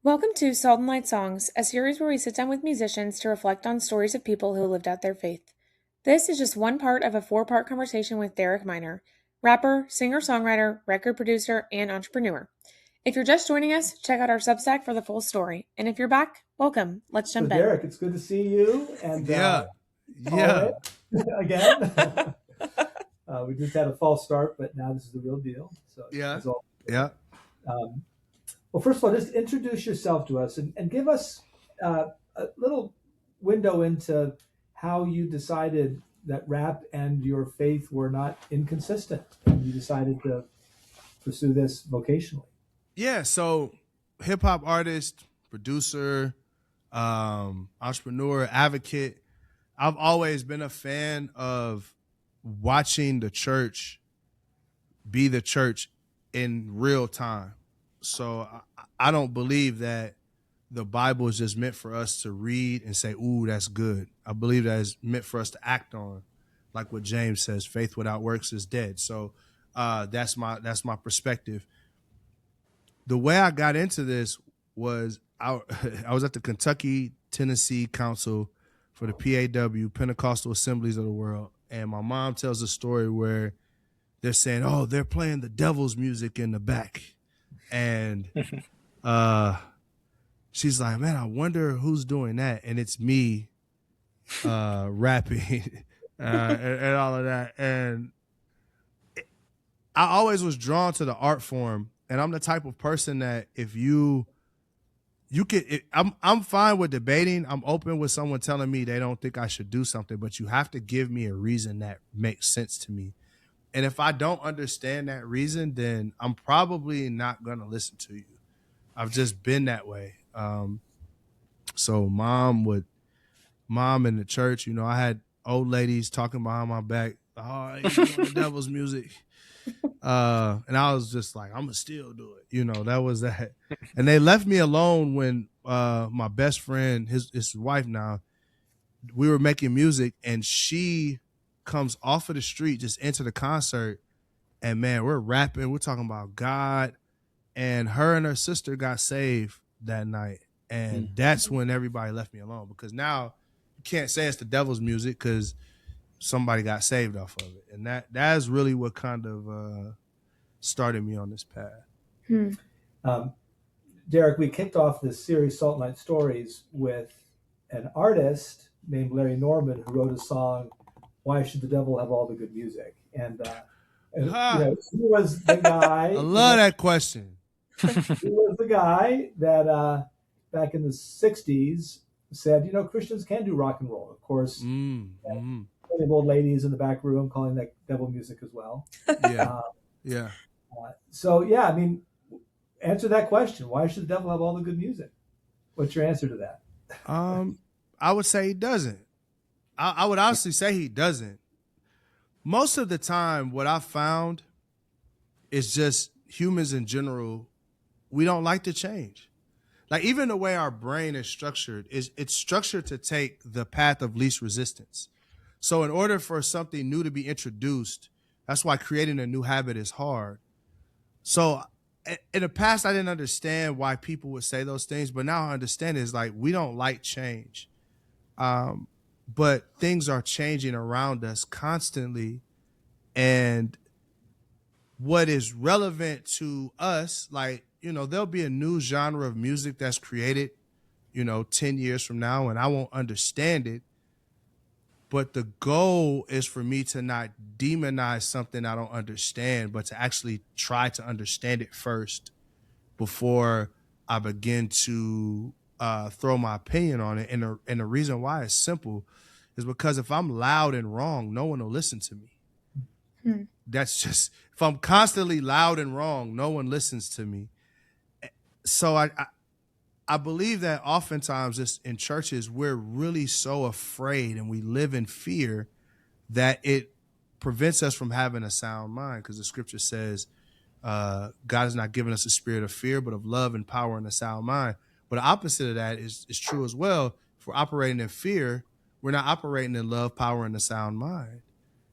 Welcome to Salt and Light Songs, a series where we sit down with musicians to reflect on stories of people who lived out their faith. This is just one part of a four-part conversation with Derek Miner, rapper, singer-songwriter, record producer, and entrepreneur. If you're just joining us, check out our Substack for the full story. And if you're back, welcome. Let's So jump in. Derek, it's good to see you and Yeah. again. We just had a false start, but now this is the real deal. So Yeah. it's all good. Yeah. Well, first of all, just introduce yourself to us and give us a little window into how you decided that rap and your faith were not inconsistent, and you decided to pursue this vocationally. Yeah. So hip hop artist, producer, entrepreneur, advocate. I've always been a fan of watching the church be the church in real time. So I don't believe that the Bible is just meant for us to read and say, ooh, that's good. I believe that it's meant for us to act on. Like what James says, faith without works is dead. So that's my perspective. The way I got into this was I was at the Kentucky Tennessee Council for the PAW, Pentecostal Assemblies of the World. And my mom tells a story where they're saying, oh, they're playing the devil's music in the back. And she's like, man, I wonder who's doing that. And it's me rapping and all of that. And I always was drawn to the art form. And I'm the type of person that if you could, I'm fine with debating. I'm open with someone telling me they don't think I should do something, but you have to give me a reason that makes sense to me. And if I don't understand that reason, then I'm probably not going to listen to you. I've just been that way. So mom in the church, I had old ladies talking behind my back, oh, the devil's music. And I was just like, I'm gonna still do it. That was that. And they left me alone when my best friend, his wife now, we were making music and she comes off of the street, just into the concert. And man, we're rapping, we're talking about God, and her and her sister got saved that night. And that's when everybody left me alone, because now you can't say it's the devil's music because somebody got saved off of it. And that is really what kind of started me on this path. Derek, we kicked off this series, Salt and Light Stories, with an artist named Larry Norman who wrote a song, Why Should the Devil Have All the Good Music? And he was the guy. I love that question. He was the guy that back in the 60s said, Christians can do rock and roll. Of course, old ladies in the back room calling that devil music as well. Yeah. Answer that question. Why should the devil have all the good music? What's your answer to that? I would say he doesn't. I would honestly say he doesn't. Most of the time, what I found is just humans in general, we don't like to change. Like even the way our brain is structured, it's structured to take the path of least resistance. So in order for something new to be introduced, that's why creating a new habit is hard. So in the past, I didn't understand why people would say those things, but now I understand it's like we don't like change. But things are changing around us constantly. And what is relevant to us, there'll be a new genre of music that's created, 10 years from now, and I won't understand it. But the goal is for me to not demonize something I don't understand, but to actually try to understand it first before I begin to throw my opinion on it. And the reason why is simple is because if I'm loud and wrong, no one will listen to me. That's just, if I'm constantly loud and wrong, no one listens to me. So I believe that oftentimes just in churches, we're really so afraid and we live in fear that it prevents us from having a sound mind, because the scripture says God has not given us a spirit of fear, but of love and power and a sound mind. But the opposite of that is true as well. If we're operating in fear, we're not operating in love, power, and a sound mind.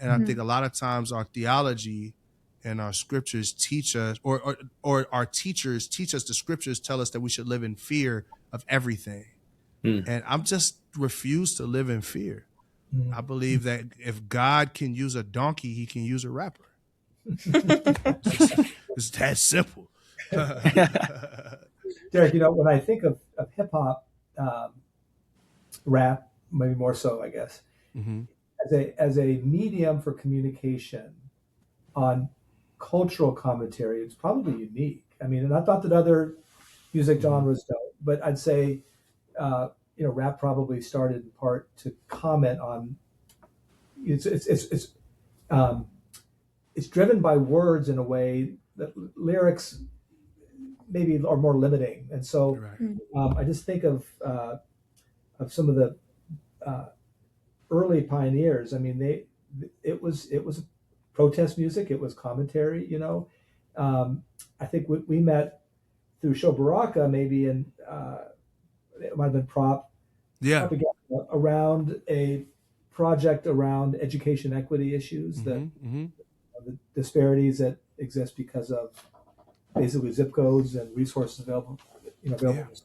And I think a lot of times our theology and our scriptures teach us, or our teachers teach us, the scriptures tell us that we should live in fear of everything. And I'm just refused to live in fear. I believe that if God can use a donkey, he can use a rapper. It's that simple. Derek, when I think of hip hop, rap, maybe more so, I guess, as a medium for communication on cultural commentary, it's probably unique. I mean, and I thought that other music genres don't, but I'd say, rap probably started in part to comment on. It's driven by words in a way that lyrics maybe are more limiting, and so I just think of some of the early pioneers. I mean, it was protest music, it was commentary. I think we met through Show Baraka, maybe in it might have been propaganda around a project around education equity issues, the disparities that exist because of basically zip codes and resources available in schools.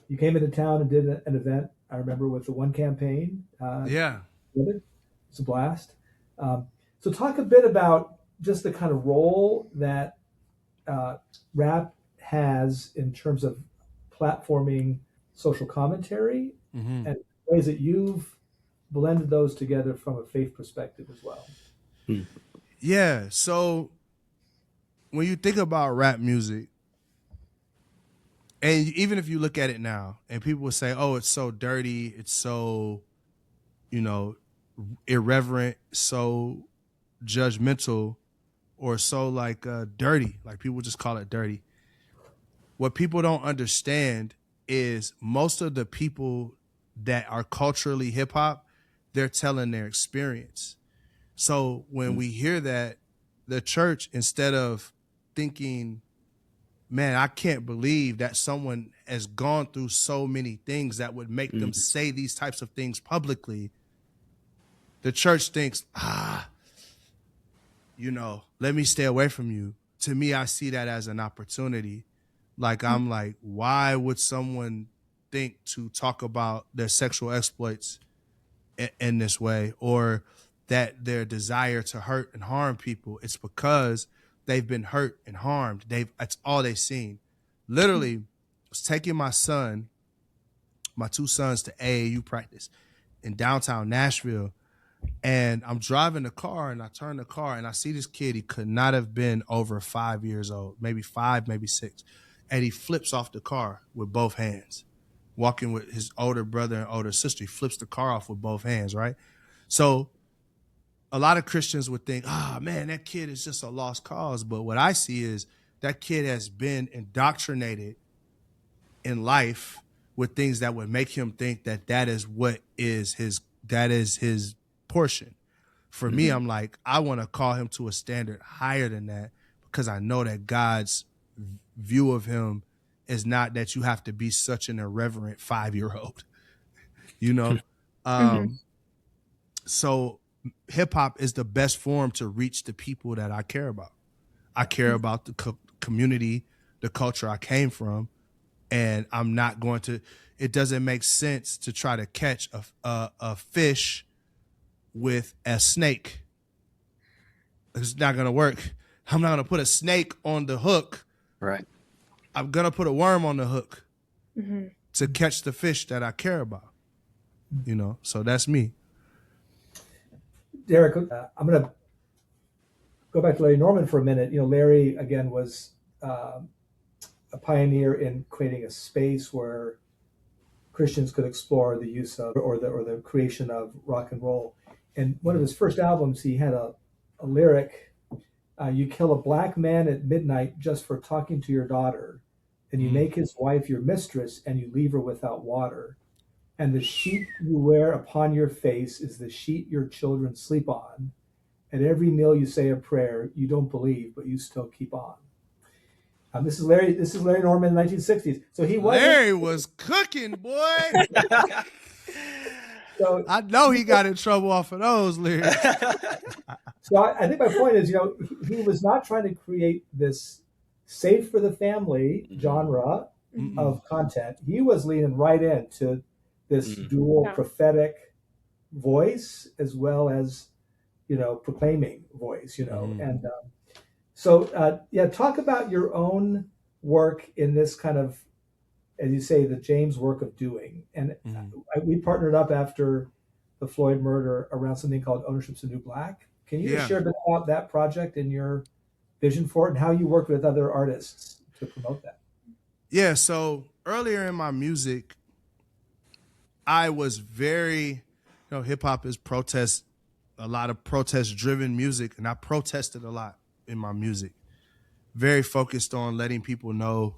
You came into town and did an event, I remember, with the One Campaign. It's a blast. So talk a bit about just the kind of role that rap has in terms of platforming social commentary and ways that you've blended those together from a faith perspective as well. Yeah. So when you think about rap music, and even if you look at it now, and people will say, "Oh, it's so dirty, it's so, irreverent, so judgmental, or so dirty." Like people just call it dirty. What people don't understand is most of the people that are culturally hip hop, they're telling their experience. So when we hear that, the church, instead of thinking, man, I can't believe that someone has gone through so many things that would make them say these types of things publicly, the church thinks, let me stay away from you. To me, I see that as an opportunity. I'm like, why would someone think to talk about their sexual exploits in this way, or that their desire to hurt and harm people? It's because they've been hurt and harmed. That's all they've seen. Literally, I was taking my two sons to AAU practice in downtown Nashville, and I'm driving the car, and I turn the car, and I see this kid. He could not have been over 5 years old, maybe 5, maybe 6. And he flips off the car with both hands, walking with his older brother and older sister. He flips the car off with both hands, right? So a lot of Christians would think, man, that kid is just a lost cause. But what I see is that kid has been indoctrinated in life with things that would make him think that is his portion. For me, I'm like, I want to call him to a standard higher than that, because I know that God's view of him is not that you have to be such an irreverent 5-year-old, So hip hop is the best form to reach the people that I care about. I care about the community, the culture I came from, and I'm not going to. It doesn't make sense to try to catch a fish with a snake. It's not going to work. I'm not going to put a snake on the hook. Right. I'm going to put a worm on the hook to catch the fish that I care about. So that's me. Derek, I'm going to go back to Larry Norman for a minute. Larry, again, was a pioneer in creating a space where Christians could explore the use of or the creation of rock and roll. And one of his first albums, he had a lyric, you kill a black man at midnight just for talking to your daughter, and you make his wife your mistress, and you leave her without water. And the sheet you wear upon your face is the sheet your children sleep on. At every meal you say a prayer you don't believe, but you still keep on. This is Larry Norman in the 1960s. So Larry was cooking, boy. So, I know he got in trouble off of those lyrics. I think my point is, he was not trying to create this safe for the family genre Mm-mm. of content. He was leaning right into this dual Yeah. prophetic voice as well as proclaiming voice. And yeah, talk about your own work in this kind of, as you say, the James work of doing. And Mm-hmm. we partnered up after the Floyd murder around something called Ownership's the New Black. Can you just Yeah. share a bit about that project and your vision for it and how you worked with other artists to promote that? Yeah. So earlier in my music, I was very, hip hop is protest, a lot of protest driven music, and I protested a lot in my music. Very focused on letting people know,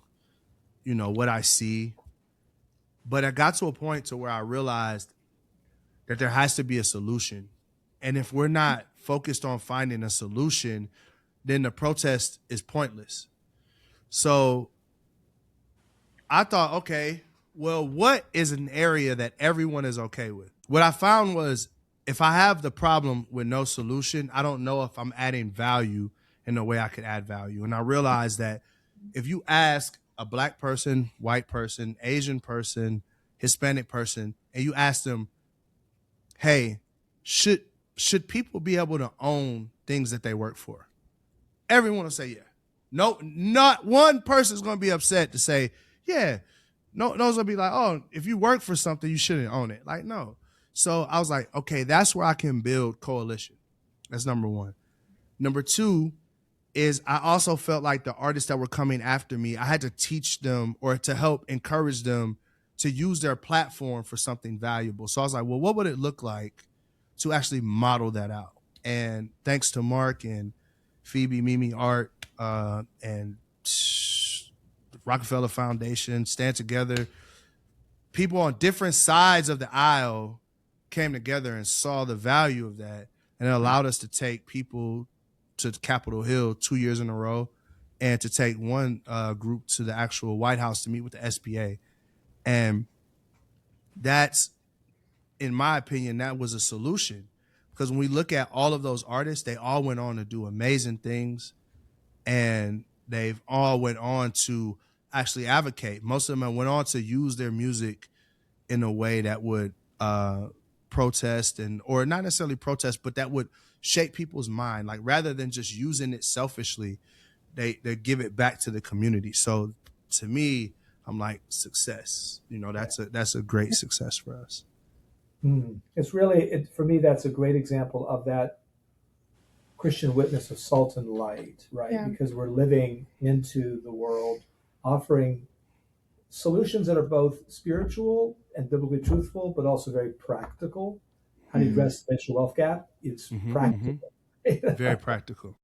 what I see. But I got to a point to where I realized that there has to be a solution. And if we're not focused on finding a solution, then the protest is pointless. So I thought, okay, well, what is an area that everyone is okay with? What I found was if I have the problem with no solution, I don't know if I'm adding value in the way I could add value. And I realized that if you ask a black person, white person, Asian person, Hispanic person, and you ask them, hey, should people be able to own things that they work for? Everyone will say yeah. No, not one person's gonna be upset to say, yeah. No, those will be like, oh, if you work for something, you shouldn't own it. Like, no. So I was like, okay, that's where I can build coalition. That's number one. Number two is I also felt like the artists that were coming after me, I had to teach them or to help encourage them to use their platform for something valuable. So I was like, well, what would it look like to actually model that out? And thanks to Mark and Phoebe, Mimi, Art, and Rockefeller Foundation, Stand Together, people on different sides of the aisle came together and saw the value of that. And it allowed us to take people to Capitol Hill 2 years in a row and to take one group to the actual White House to meet with the SBA. And that's, in my opinion, that was a solution. Because when we look at all of those artists, they all went on to do amazing things. And they've all went on to actually advocate. Most of them went on to use their music in a way that would protest or not necessarily protest, but that would shape people's mind. Like rather than just using it selfishly, they give it back to the community. So to me, I'm like success. That's a great success for us. It's really, for me, that's a great example of that Christian witness of salt and light, right? Yeah. Because we're living into the world, offering solutions that are both spiritual and biblically truthful, but also very practical. How do you address the racial wealth gap? It's practical. Very practical.